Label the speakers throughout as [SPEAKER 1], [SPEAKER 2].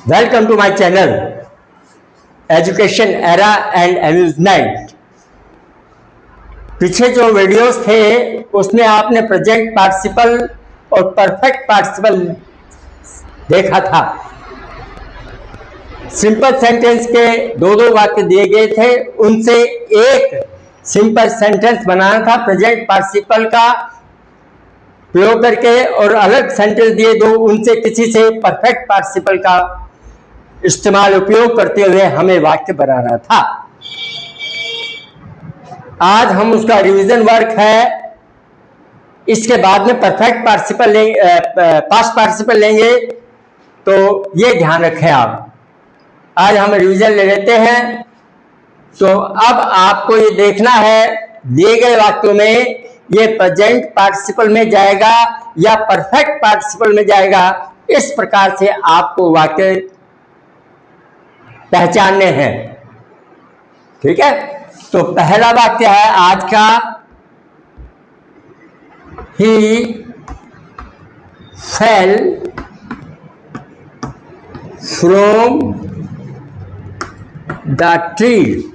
[SPEAKER 1] Welcome to my channel education era and amusement. पीछे जो videos थे उसमें आपने प्रेजेंट पार्टिसिपल और परफेक्ट पार्टिसिपल देखा था। सिंपल सेंटेंस के दो दो वाक्य दिए गए थे, उनसे एक सिंपल सेंटेंस बनाना था प्रेजेंट पार्टिसिपल का प्रयोग करके, और अलग सेंटेंस दिए दो, उनसे किसी से परफेक्ट पार्टिसिपल का इस्तेमाल उपयोग करते हुए हमें वाक्य बनाना था। आज हम उसका रिवीजन वर्क है। इसके बाद में परफेक्ट पार्टिसिपल लेंगे, पास्ट पार्टिसिपल लेंगे, तो ये ध्यान रखें आप। आज हम रिवीजन ले लेते हैं। तो अब आपको ये देखना है दिए गए वाक्यों में ये प्रेजेंट पार्टिसिपल में जाएगा या परफेक्ट पार्टिसिपल में जाएगा। इस प्रकार से आपको वाक्य पहचानने हैं। ठीक है, तो पहला वाक्य है आज का, he fell from the tree,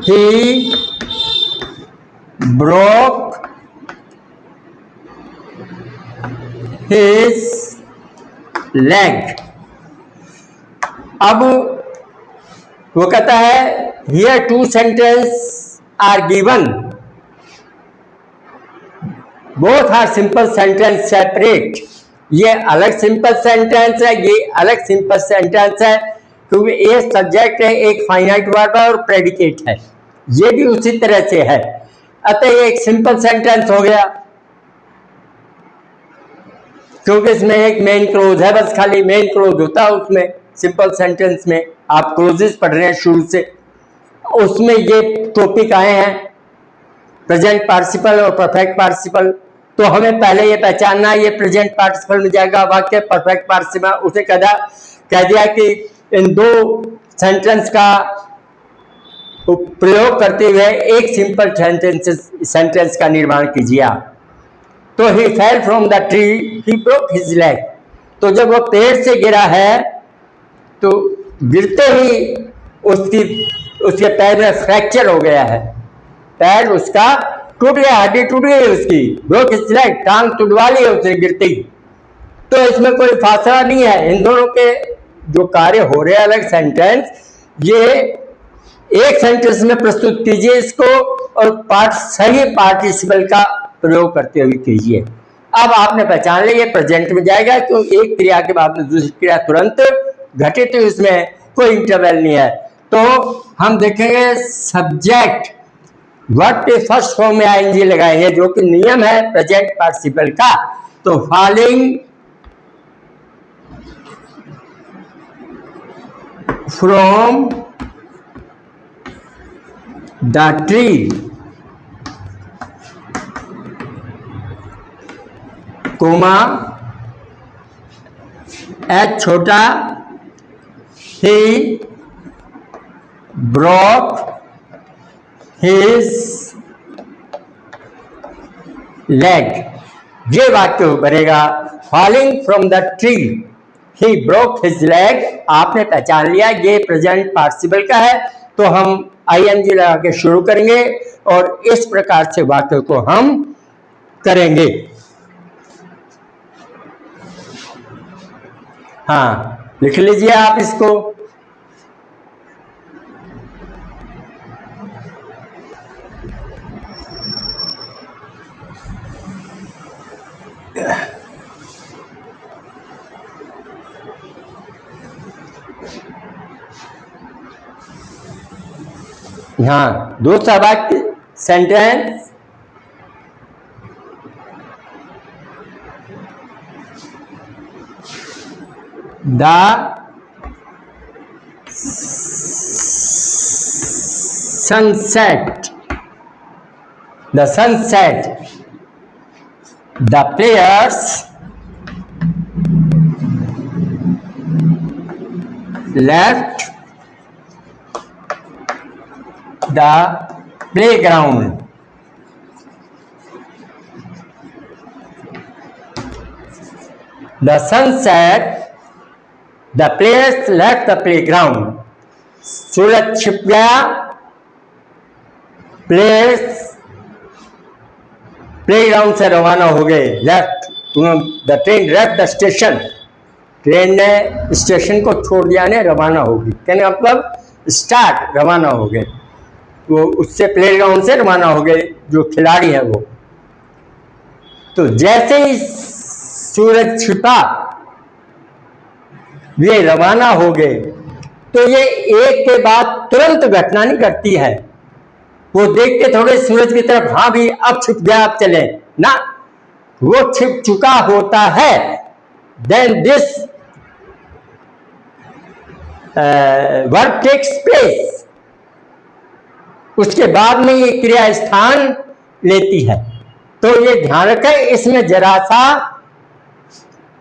[SPEAKER 1] he broke his leg। अब वो कहता है here two sentences are given, both are simple sentence separate। ये अलग सिंपल सेंटेंस है, ये अलग सिंपल सेंटेंस है, क्योंकि ये सब्जेक्ट है, एक फाइनाइट वर्ब है और प्रेडिकेट है। ये भी उसी तरह से है, अतः ये एक सिंपल सेंटेंस हो गया, क्योंकि इसमें एक मेन क्लोज है, बस खाली मेन क्लोज होता है उसमें। सिंपल सेंटेंस में आप क्लोजेस पढ़ रहे हैं शुरू से, उसमें ये टॉपिक आए हैं प्रेजेंट पार्टिसिपल और परफेक्ट पार्टिसिपल। तो हमें पहले ये पहचानना है ये प्रेजेंट पार्टिसिपल में जाएगा वाक्य, परफेक्ट पार्टिसिपल। उसे कह दिया कि इन दो सेंटेंस का प्रयोग करते हुए एक सिंपल सेंटेंस का निर्माण कीजिए आप। तो he fell from the tree, he broke his leg. तो जब वो पेड़ से गिरा है तो गिरते ही उसके पैर में फ्रैक्चर हो गया है, पैर उसका टूट गया, हड्डी टूट गई उसकी। ब्रोक हिज लेग, टांग तुड़वा ली उसने गिरते ही। तो इसमें कोई फासला नहीं है, इन दोनों के जो कार्य हो रहे हैं अलग सेंटेंस, ये एक सेंटेंस में प्रस्तुत कीजिए इसको, और सही पार्टिसिपल का प्रयोग करते हुए कीजिए। अब आपने पहचान लिया ये प्रेजेंट में जाएगा, तो एक क्रिया के बाद में दूसरी क्रिया तुरंत घटित, तो इसमें कोई इंटरवल नहीं है। तो हम देखेंगे सब्जेक्ट वर्ब के फर्स्ट फॉर्म में आईएनजी लगाएंगे, जो कि नियम है प्रेजेंट पार्टिसिपल का। तो falling from the tree, comma H छोटा, ही ब्रोक हिज लेग। ये वाक्य बनेगा falling from the tree, he broke his leg. आपने पहचान लिया ये प्रेजेंट पार्टिसिपल का है, तो हम आईएनजी लगा के शुरू करेंगे और इस प्रकार से वाक्य को हम करेंगे। हाँ, लिख लीजिए आप इसको। हाँ, दूसरा वाक्य sentence, the sunset, the sunset, the players left the playground। The sun set, the players left the playground. सूरज छिप गया, प्लेयर्स प्लेग्राउंड से रवाना हो गए. Left the train left the station. Train ने स्टेशन को छोड़ दिया, ने रवाना होगी. कहने मतलब स्टार्ट, रवाना हो गए. वो उससे प्लेग्राउंड से रवाना हो गए जो खिलाड़ी है वो. तो जैसे ही सूरज छिपा, वे रवाना हो गए. तो ये एक के बाद तुरंत घटना नहीं घटती है. वो देखते थोड़े सूरज की तरफ, हाँ भी अब छिप गया, अब चले ना. वो छिप चुका होता है. Then this work takes place. उसके बाद में ये क्रिया स्थान लेती है. तो ये ध्यान रखें, इसमें जरा सा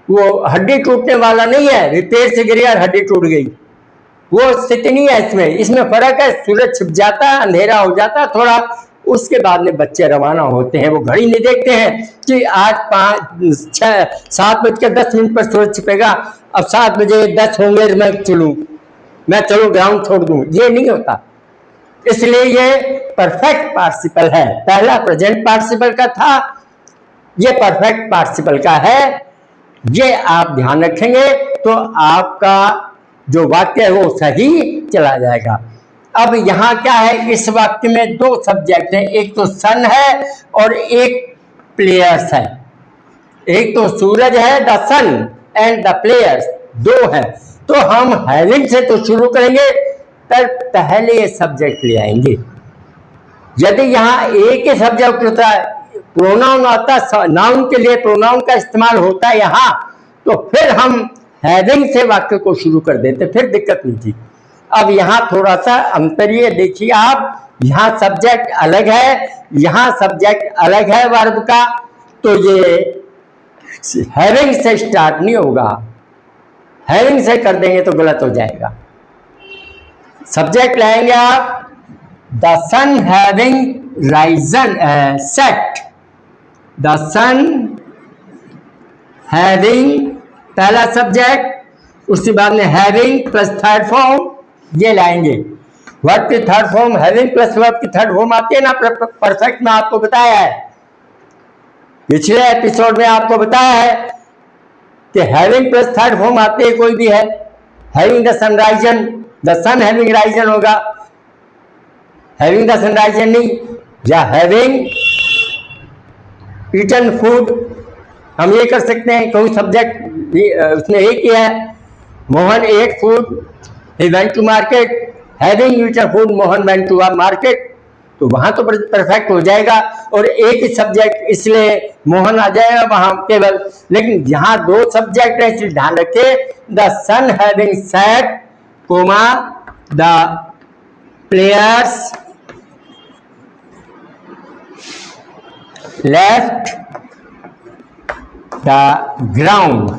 [SPEAKER 1] वो हड्डी टूटने वाला नहीं है. रिपेयर से गिरी और हड्डी टूट गई, वो स्थिति नहीं है इसमें. इसमें फर्क है. सूरज छिप जाता है, अंधेरा हो जाता है थोड़ा, उसके बाद में बच्चे रवाना होते हैं. वो घड़ी नहीं देखते हैं कि आज 7:10 पर सूरज छिपेगा, अब 7:10 होंगे मैं चलूँ ग्राउंड छोड़ दूं. ये नहीं होता. इसलिए ये परफेक्ट पार्टिसिपल है. पहला प्रेजेंट पार्टिसिपल का था, ये परफेक्ट पार्टिसिपल का है. ये आप ध्यान रखेंगे तो आपका जो वाक्य है वो सही चला जाएगा. अब यहाँ क्या है, इस वाक्य में दो सब्जेक्ट हैं. एक तो सन है और एक प्लेयर्स है. एक तो सूरज है, the sun, and the players, दो है. तो हम हैविंग से तो शुरू करेंगे, पर पहले ये सब्जेक्ट ले आएंगे. यदि यहाँ एक ही सब्जेक्ट होता है, प्रोनाउन आता, नाउन के लिए प्रोनाउन का इस्तेमाल होता है यहाँ, तो फिर हम हैविंग से वाक्य को शुरू कर देते, फिर दिक्कत नहीं थी. अब यहाँ थोड़ा सा अंतर ये देखिए आप, यहाँ सब्जेक्ट अलग है, यहाँ सब्जेक्ट अलग है वर्ब का. तो ये हैविंग से स्टार्ट नहीं होगा. हैविंग से कर देंगे तो गलत हो जाएगा. सब्जेक्ट लाएंगे आप, the sun having risen set. The sun having पहला सब्जेक्ट, उसके बाद में हैविंग प्लस थर्ड फॉर्म, ये लाएंगे. वर्ब की third form having plus verb की थर्ड फॉर्म आती है ना परफेक्ट में, आपको बताया है पिछले एपिसोड में, आपको बताया है कि हैविंग प्लस थर्ड फॉर्म आते है. कोई भी है, having the sun risen, the sun having risen होगा, हैविंग द सन राइजन नहीं. या हैविंग ईटन फूड, हम ये कर सकते हैं. कोई सब्जेक्ट उसने एक ही है, Mohan ate food, he went to market. Having eaten food, Mohan went to market. तो वहां तो परफेक्ट हो जाएगा. और एक ही सब्जेक्ट, इसलिए मोहन आ जाएगा वहां केवल. लेकिन यहाँ दो सब्जेक्ट है, इसलिए ध्यान रखें. The sun having set, comma, the players left the ground.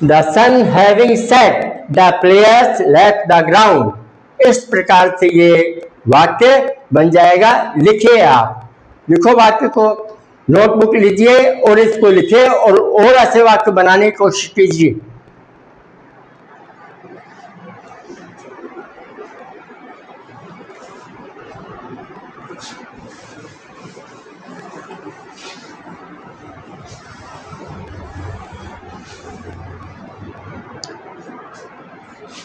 [SPEAKER 1] The sun having set, the players left the ground. इस प्रकार से ये वाक्य बन जाएगा. लिखिए आप, लिखो वाक्य को, नोटबुक लीजिए और इसको लिखिए और ऐसे वाक्य बनाने की कोशिश कीजिए.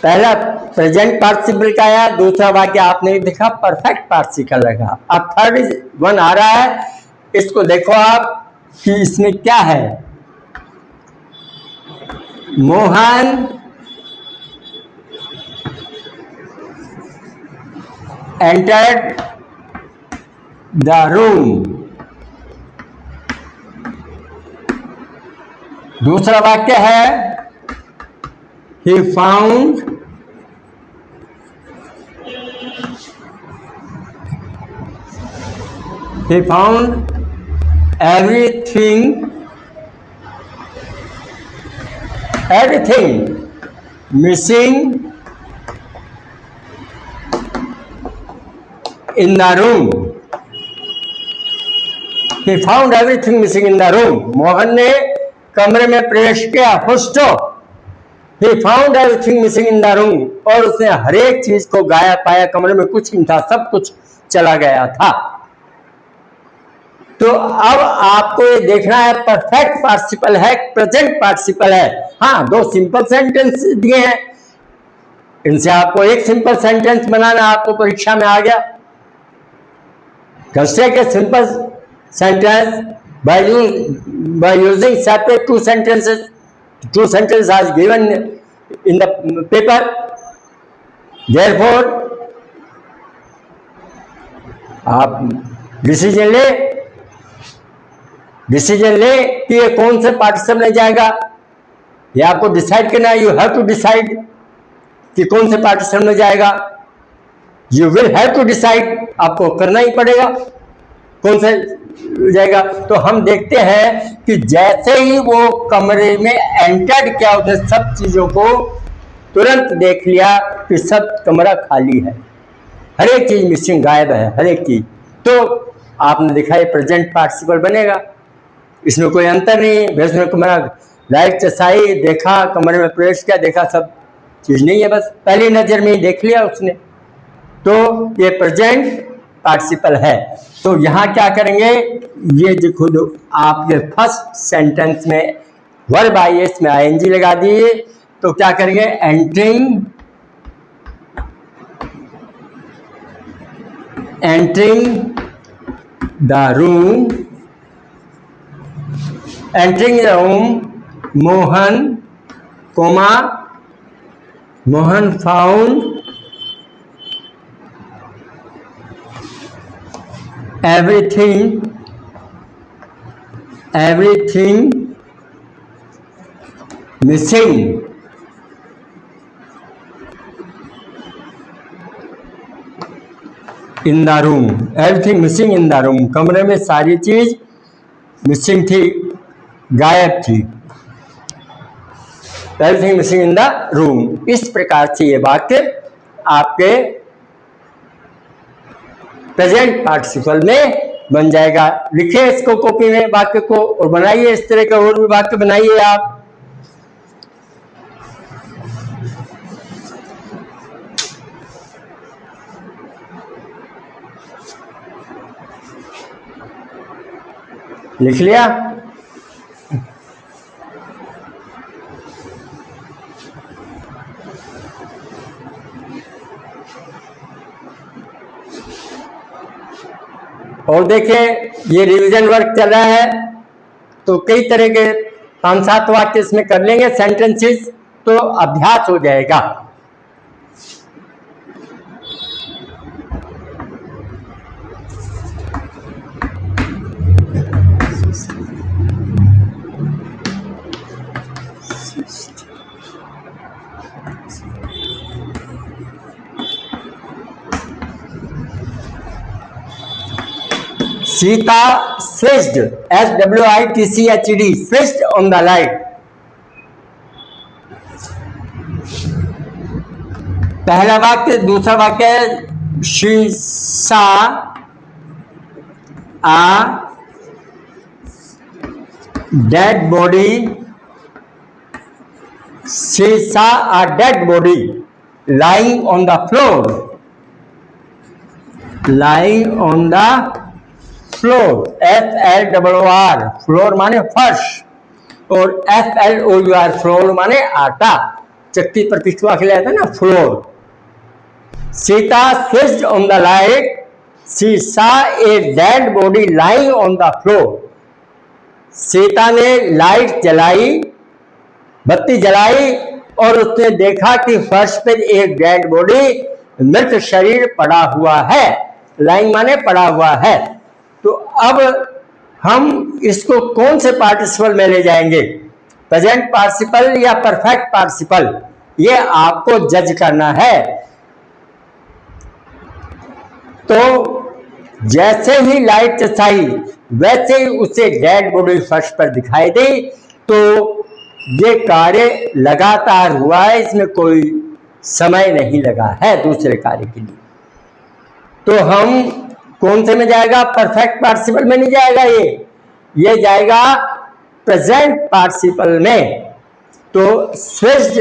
[SPEAKER 1] पहला प्रेजेंट पार्टिसिपल का आया, दूसरा वाक्य आपने देखा परफेक्ट पार्टिसिपल लगा. अब थर्ड वन आ रहा है, इसको देखो आप कि इसमें क्या है. Mohan entered the room. दूसरा वाक्य है he found everything missing in the room. He found everything missing in the room. Mohan ने कमरे में प्रवेश किया, full stop. He found everything missing in the room. और उसने हर एक चीज को गाया पाया, कमरे में कुछ नहीं था, सब कुछ चला गया था। तो अब आपको ये देखना है परफेक्ट पार्टिसिपल है, प्रेजेंट पार्टिसिपल है। हाँ, दो सिंपल सेंटेंस दिए हैं, इनसे आपको एक सिंपल सेंटेंस बनाना, आपको परीक्षा में आ गया। Construct a simple sentence by using separate two sentences. Two sentences are given in the paper. Therefore, आप डिसीजन ले कि ये कौन से पार्टिसिपल में जाएगा, ये आपको डिसाइड करना है। यू हैव टू डिसाइड कि कौन से पार्टिसिपल में जाएगा। You will have to decide, आपको करना ही पड़ेगा कौन से जाएगा। तो हम देखते हैं कि जैसे ही वो कमरे में एंटर्ड किया, उसने सब चीजों को तुरंत देख लिया कि सब कमरा खाली है, हर एक चीज मिसिंग, गायब है, हर एक चीज। तो आपने देखा ये प्रेजेंट पार्टिसिपल बनेगा, इसमें कोई अंतर नहीं है। उसने कमरा लाइट चसाई, देखा, कमरे में प्रवेश किया, देखा सब चीज नहीं है, बस पहली नजर में ही देख लिया उसने। तो ये प्रेजेंट पार्टिसिपल है। तो यहां क्या करेंगे, ये देखो आप ये फर्स्ट सेंटेंस में वर्ब आईएस में आईएनजी लगा दिए। तो क्या करेंगे, entering the room, entering the room, Mohan found everything missing in the room. Everything missing in the room. कमरे में सारी चीज मिसिंग थी, गायब थी। Everything missing in the room. इस प्रकार से ये वाक्य आपके प्रेजेंट पार्टिसिपल में बन जाएगा। लिखिए इसको कॉपी में वाक्य को और बनाइए, इस तरह का और भी वाक्य बनाइए आप। लिख लिया? और देखिए ये रिवीजन वर्क चल रहा है, तो कई तरह के 5-7 वाक्य इसमें कर लेंगे सेंटेंसेस, तो अभ्यास हो जाएगा। Sita switched, SWITCHED, switched on the light. पहला वाक्य। दूसरा वाक्य है she saw a dead body. She saw a dead body lying on the floor. Lying on the floor, FLOOR, floor माने फर्श, और FLOUR, फ्लोर माने आटा, चक्की पर पिछवा खिलाया था ना, floor. Sita switched on the light. She saw a dead body lying on the floor. Sita ने लाइट जलाई, बत्ती जलाई, और उसने देखा कि फर्श पर एक डेड बॉडी, मृत शरीर पड़ा हुआ है। लाइंग माने पड़ा हुआ है। तो अब हम इसको कौन से पार्टिसिपल में ले जाएंगे, प्रेजेंट पार्टिसिपल या परफेक्ट पार्टिसिपल, ये आपको जज करना है। तो जैसे ही लाइट चसाई वैसे ही उसे डेड बॉडी फर्श पर दिखाई दी। तो ये कार्य लगातार हुआ है, इसमें कोई समय नहीं लगा है दूसरे कार्य के लिए। तो हम कौन से में जाएगा? परफेक्ट पार्टिसिपल में नहीं जाएगा, ये जाएगा प्रेजेंट पार्टिसिपल में। तो स्विच्ड,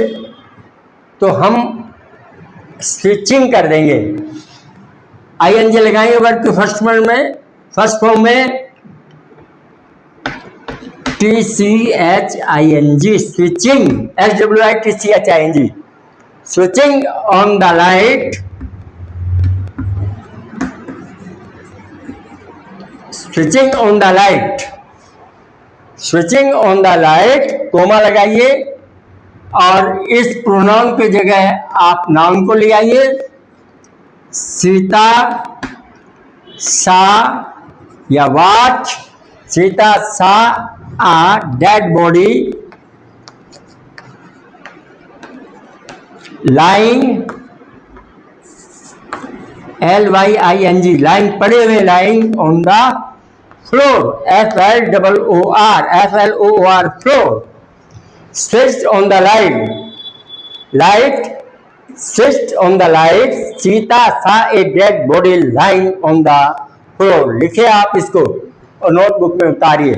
[SPEAKER 1] तो हम स्विचिंग कर देंगे, आईएनजी लगाएंगे वर्ब के फर्स्ट फॉर्म में TCHING, switching, SWITCHING, switching on the light, switching on the light, switching on the light, comma लगाइए और इस प्रोनाउन की जगह आप नाउन को ले आइए। सीता सा या वॉच, सीता सा आ dead body lying, LYING, line पड़े हुए, lying on the floor, FLOOR, floor. Switched on the light, switched on the light, Sita सा a dead body lying on the floor. लिखिए आप इसको और नोटबुक में उतारिए।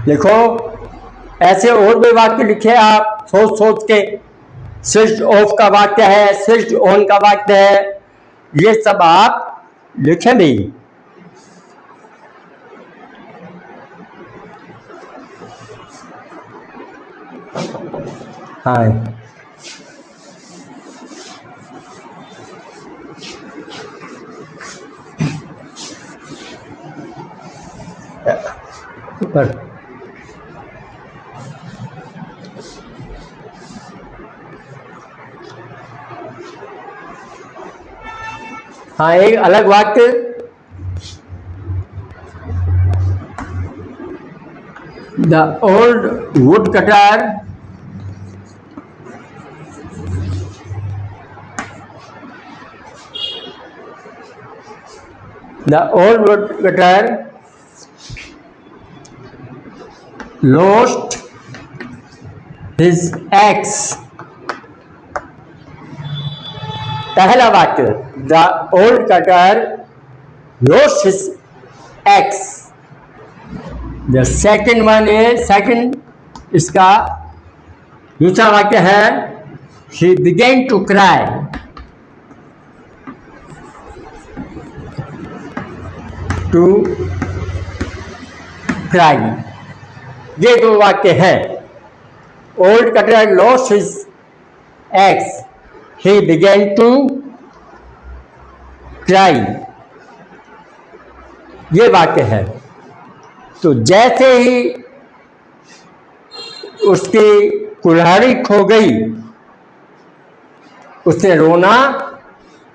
[SPEAKER 1] देखो ऐसे और भी वाक्य लिखे आप सोच सोच के। स्विच ऑफ का वाक्य है, स्विच ऑन का वाक्य है, ये सब आप लिखें भी। हाँ, ऊपर हाँ, एक अलग वाक्य, the old wood cutter lost his axe। पहला वाक्य, the old cutter lost his axe। The second one is, second इसका दूसरा वाक्य है, he began to cry। To cry, ये दो वाक्य हैं। Old cutter lost his axe, he began to cry, ये वाक्य है। तो जैसे ही उसकी कुल्हाड़ी खो गई, उसने रोना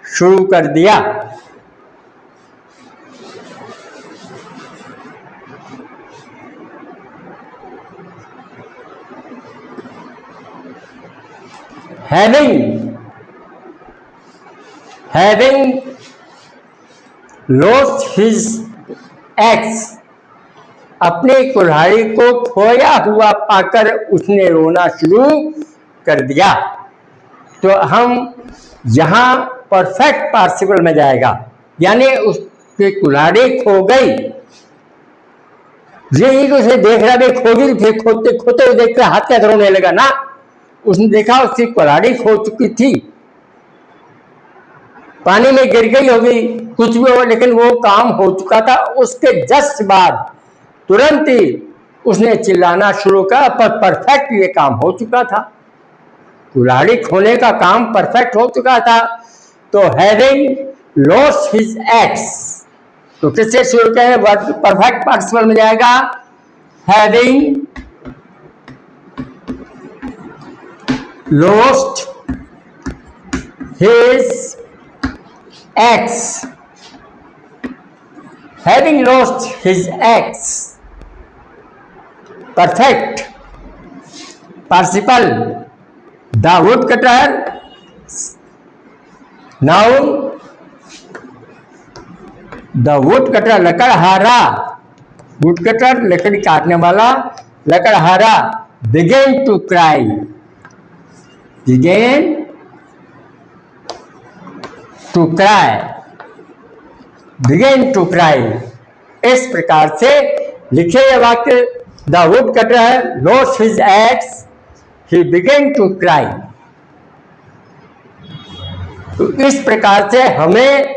[SPEAKER 1] शुरू कर दिया। having lost his axe, अपने कुल्हाड़ी को खोया हुआ पाकर उसने रोना शुरू कर दिया। तो हम यहाँ परफेक्ट पार्टिसिपल में जाएगा, यानी उसकी कुल्हाड़ी खो गई, यही तो उसे देख रहा, खो गई, फिर खोते खोते हुए देख कर हाथ क्या रोने लगा ना। उसने देखा उसकी कुल्हाड़ी खो चुकी थी, पानी में गिर गई होगी, कुछ भी हो, लेकिन वो काम हो चुका था। उसके जस्ट बाद तुरंत ही उसने चिल्लाना शुरू किया, पर परफेक्ट ये काम हो चुका था, कुल्हाड़ी खोने का काम परफेक्ट हो चुका था। तो हैविंग लॉस्ट हिज एक्स, तो किससे शुरू करें? परफेक्ट पार्टिसिपल में जाएगा, having lost his axe, having lost his axe, perfect participle, the woodcutter, noun, the woodcutter लकड़हारा, woodcutter लकड़ी काटने वाला, लकड़हारा began to cry, began to cry, began to cry। इस प्रकार से लिखे यह वाक्य, the wood cutter lost his axe, he began to cry। तो इस प्रकार से हमें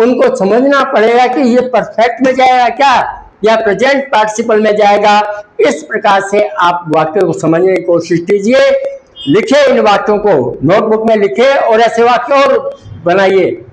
[SPEAKER 1] उनको समझना पड़ेगा कि ये परफेक्ट में जाएगा क्या या प्रेजेंट पार्टिसिपल में जाएगा। इस प्रकार से आप वाक्य को समझने की कोशिश कीजिए, लिखे इन वाक्यों को, नोटबुक में लिखे और ऐसे वाक्य और बनाइए।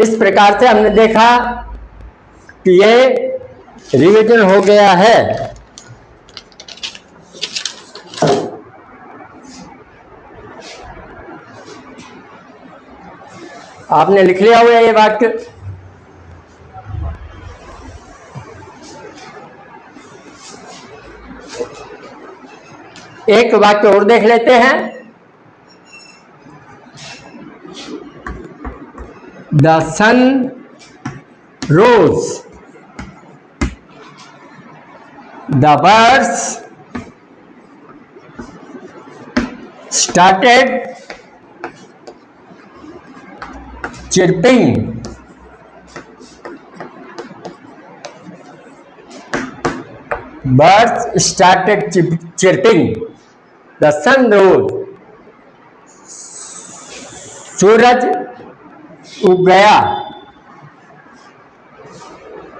[SPEAKER 1] इस प्रकार से हमने देखा कि ये रिवीजन हो गया है। आपने लिख लिया हुआ ये वाक्य। एक वाक्य और देख लेते हैं। The sun rose, the birds started chirping, birds started chirping, the sun rose, सूरज उग गया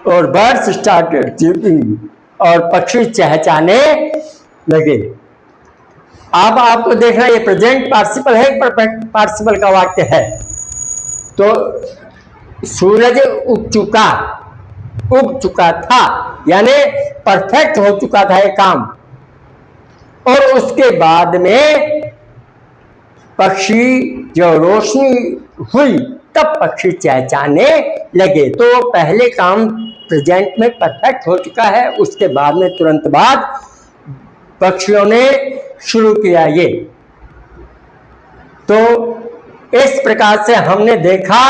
[SPEAKER 1] और बर्ड्स स्टार्टेड चीपिंग, और पक्षी चहचहाने लगे। अब आपको देखना ये प्रेजेंट पार्टिसिपल है, परफेक्ट पार्टिसिपल का वाक्य है। तो सूरज उग चुका था यानी परफेक्ट हो चुका था ये काम, और उसके बाद में पक्षी जो रोशनी हुई तब पक्षी चहचहाने लगे। तो पहले काम प्रेजेंट में परफेक्ट हो चुका है, उसके बाद में तुरंत बाद पक्षियों ने शुरू किया ये। तो इस प्रकार से हमने देखा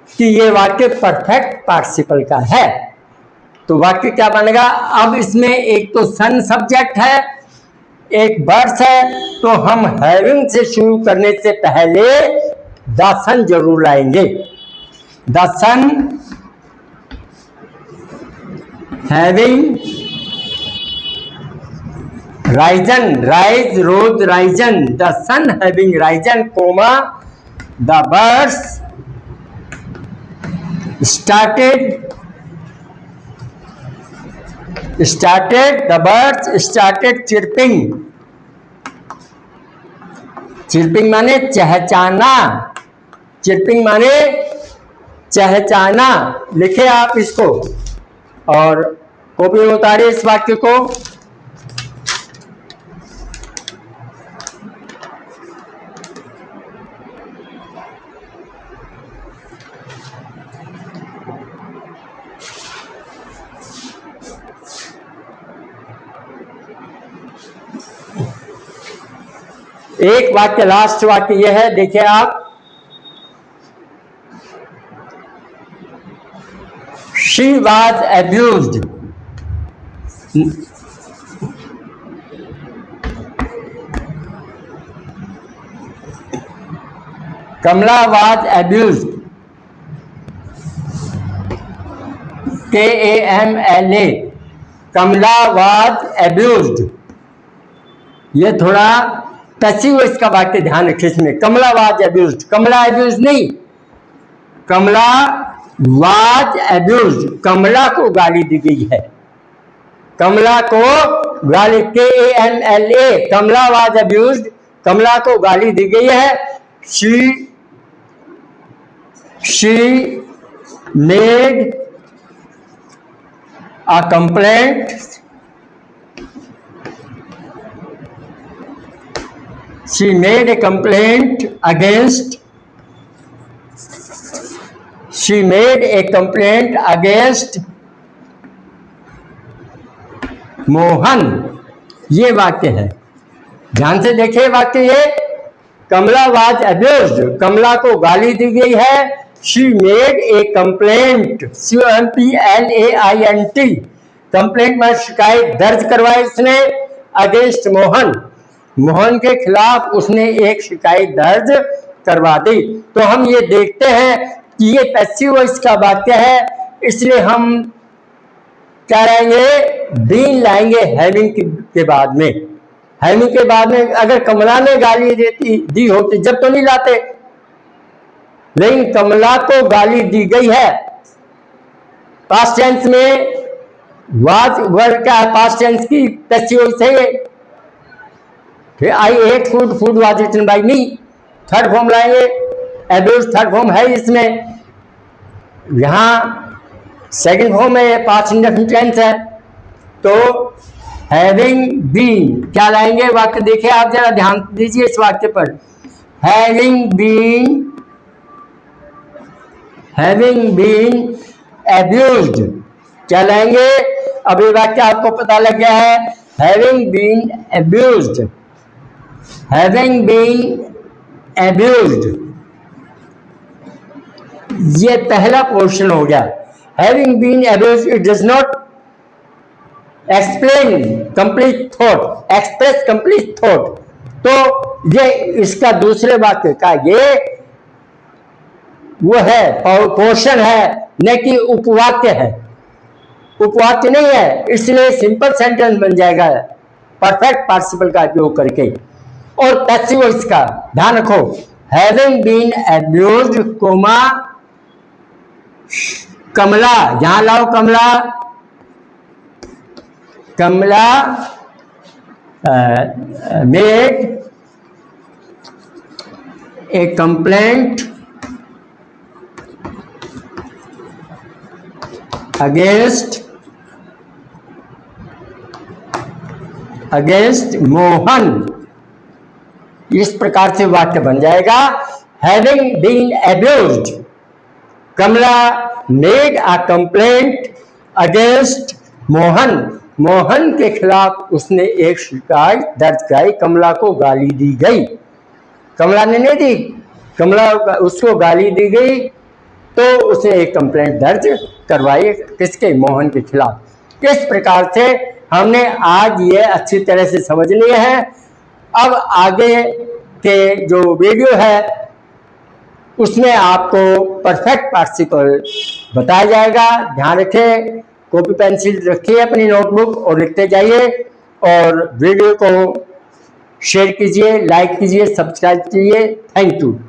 [SPEAKER 1] कि ये वाक्य परफेक्ट पार्टिसिपल का है। तो वाक्य क्या बनेगा? अब इसमें एक तो सन सब्जेक्ट है, एक बर्ड्स है, तो हम हैविंग से शुरू करने से पहले द सन जरूर लाएंगे। The sun having risen, rise rose risen, the sun having risen comma the birds the birds started chirping, chirping माने चहचहाना, चिरपिंग माने चहचहाना। लिखे आप इसको और कॉपी में उतारिए इस वाक्य को। एक वाक्य, लास्ट वाक्य यह है, देखिए आप, she was abused, Kamla was abused, KAMLA, Kamla was abused. ये थोड़ा पैसिव इसका वाक्य ध्यान रखिए इसमें। कमला वाज एब्यूज्ड, कमला एब्यूज नहीं, कमला वाज एब्यूज्ड, कमला को गाली दी गई है, कमला को गाली, KAMLA, कमला वाज एब्यूज्ड, कमला को गाली दी गई है। She made a complaint, she made a complaint against, she made a complaint against Mohan, ये वाक्य है। ध्यान से देखिए वाक्य ये, कमला वाज अब्यूज्ड, कमला को गाली दी गई है। She made a complaint, COMPLAINT, complaint में शिकायत दर्ज करवाई उसने, अगेंस्ट मोहन, मोहन के खिलाफ उसने एक शिकायत दर्ज करवा दी। तो हम ये देखते हैं कि ये पैसिव वॉइस का वाक्य है, इसलिए हम क्या लाएंगे, बीन लाएंगे हैविंग के बाद में। हैविंग के बाद में अगर कमला ने गाली दी होती जब तो नहीं लाते, लेकिन कमला को गाली दी गई है। पास्ट टेंस में वाज वर्ड का पास्ट टेंस की पैसिव वॉइस है ये। फिर I ate food, food was eaten by me, third form लाएंगे, एब्यूज थर्ड फॉर्म है इसमें। यहां सेकंड फॉर्म में पास्ट इंडेफिनिट टेंस है, तो हैविंग बीन क्या लाएंगे, वाक्य देखिए आप जरा ध्यान दीजिए इस वाक्य पर। हैविंग बीन एब्यूज्ड क्या लाएंगे, अब ये वाक्य आपको पता लग गया है। Having been abused, having been abused, ये पहला पोर्शन हो गया। Having been abused, it does not explain complete thought, express complete thought. तो ये इसका दूसरे वाक्य का ये वो है, पोर्शन है, न कि उपवाक्य है। उपवाक्य नहीं है, इसलिए सिंपल सेंटेंस बन जाएगा परफेक्ट पार्टिसिपल का उपयोग करके। और पैसिव वॉइस का ध्यान रखो, having been abused comma Kamla, यहां लाओ Kamla, Kamla made a complaint against Mohan. इस प्रकार से वाक्य बन जाएगा, having been abused Kamla made a complaint against Mohan, Mohan के खिलाफ उसने एक शिकायत दर्ज कराई, कमला को गाली दी गई। कमला ने नहीं दी, कमला उसको गाली दी गई, तो उसने एक कंप्लेंट दर्ज करवाई, किसके, मोहन के खिलाफ। इस प्रकार से हमने आज ये अच्छी तरह से समझ लिए हैं। अब आगे के जो वीडियो है उसमें आपको परफेक्ट पार्टिसिपल बताया जाएगा। ध्यान रखें, कॉपी पेंसिल रखिए अपनी नोटबुक और लिखते जाइए, और वीडियो को शेयर कीजिए, लाइक कीजिए, सब्सक्राइब कीजिए। Thank you.